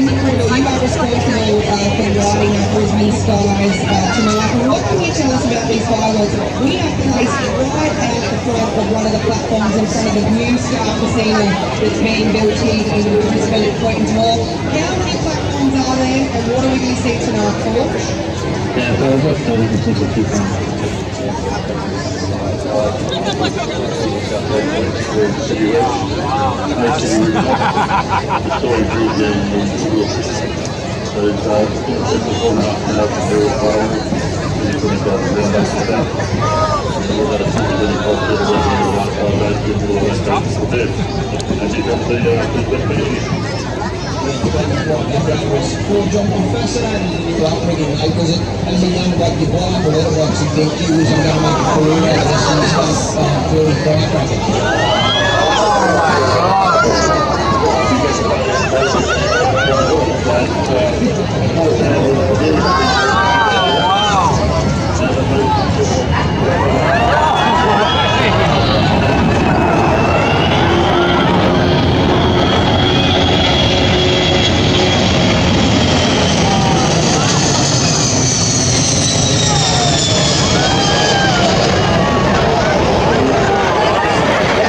basically, you are responsible for lighting up Brisbane skies tonight. And what can you tell us about these fireworks? We are placed right out the front of one of the platforms in front of the new Star Casino that's being built here in Brisbane at Queen's Hall. How many platforms are there, and what are we going to see tonight, Paul? Yeah, so I've got 30% of John, I'm fascinated in your upbringing, mate, because as a young bloke, you buy up a letterbox and think you was going to make a career out of this and you start building firecrackers. Oh my God!